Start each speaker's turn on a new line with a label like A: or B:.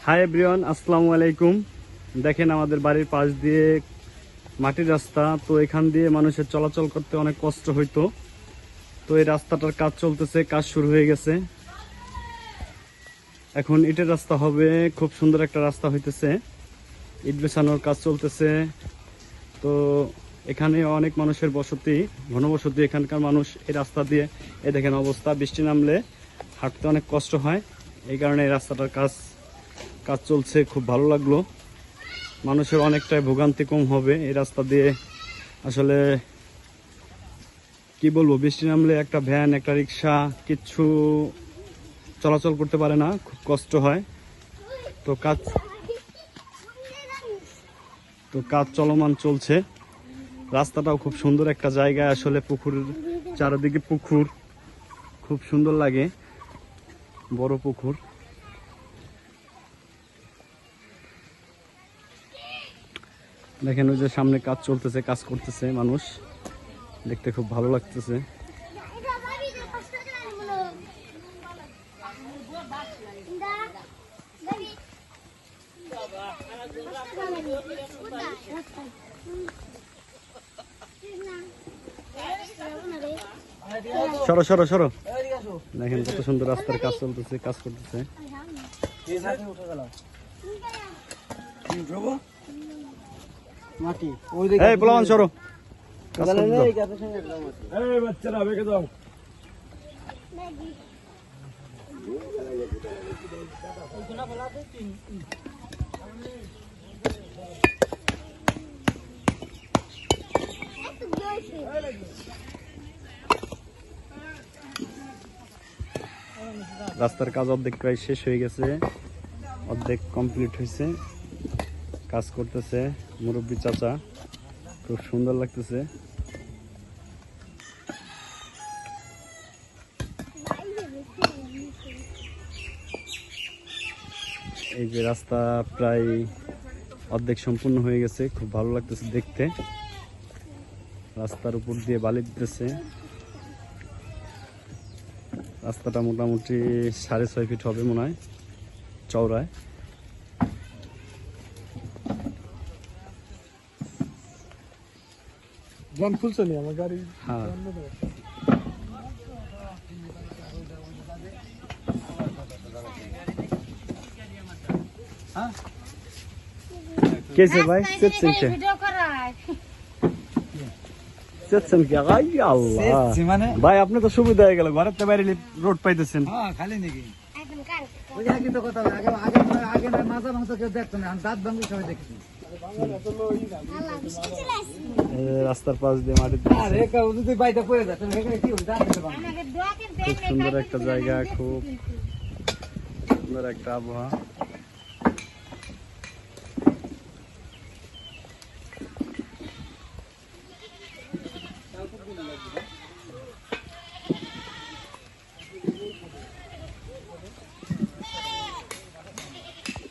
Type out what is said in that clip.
A: Hi everyone, আসসালামু আলাইকুম। দেখেন আমাদের বাড়ির পাশ দিয়ে মাটির রাস্তা, তো এখান দিয়ে মানুষের চলাচল করতে অনেক কষ্ট হইতো। তো এই রাস্তাটার কাজ চলতেছে, কাজ শুরু হয়ে গেছে। এখন ইটের রাস্তা হবে, খুব সুন্দর একটা রাস্তা হইতেছে, ইট বেছানোর কাজ চলতেছে। তো এখানে অনেক মানুষের বসতি, ঘনবসতি। এখানকার মানুষ এই রাস্তা দিয়ে, এই দেখেন অবস্থা, বৃষ্টি নামলে হাঁটতে অনেক কষ্ট হয়। এই কারণে এই রাস্তাটার কাজ চলছে, খুব ভালো লাগলো। মানুষের অনেকটাই ভোগান্তি কম হবে এই রাস্তা দিয়ে। আসলে কি বলবো, বৃষ্টি নামলে একটা ভ্যান, একটা রিক্সা কিচ্ছু চলাচল করতে পারে না, খুব কষ্ট হয়। তো কাজ চলমান চলছে। রাস্তাটাও খুব সুন্দর একটা জায়গায়, আসলে পুকুরের চারিদিকে পুকুর, খুব সুন্দর লাগে, বড় পুকুর। দেখেন ওই যে সামনে কাজ চলতেছে, কাজ করতেছে মানুষ, দেখতে খুব ভালো লাগতেছে। সরো সরো সরো, দেখেন কত সুন্দর রাস্তার কাজ চলতেছে, কাজ করতেছে। এই পোলাওয়ান সরো, বাচ্চারা বেগে দাও। রাস্তার কাজ অর্ধেক প্রায় শেষ হয়ে গেছে, অর্ধেক কমপ্লিট হয়েছে। কাজ করতেছে মুরব্বী চাচা, খুব সুন্দর লাগতেছে। এই যে রাস্তা প্রায় অর্ধেক সম্পূর্ণ হয়ে গেছে, খুব ভালো লাগতেছে দেখতে। রাস্তার উপর দিয়ে বালি দিতেছে। রাস্তাটা মোটামুটি 6.5 ফিট হবে মনে হয় চওড়ায়। कैसे भाई চেচ্ছেন কে? চেচ্ছেন কি? আল্লাহ ভাই, আপনি তো সুবিধা হয়ে গেল, ঘরের তো বাইরে রোড পাইতেছেন।
B: খালি নাকি ওই একই তো কথা, আগে না মাজা মাংস কেউ দেখতো না, দাঁত ভাঙবি সবাই দেখছি।
A: রাস্তার পাশ দিয়ে মাটি, খুব সুন্দর একটা জায়গা, খুব সুন্দর একটা আবহাওয়া।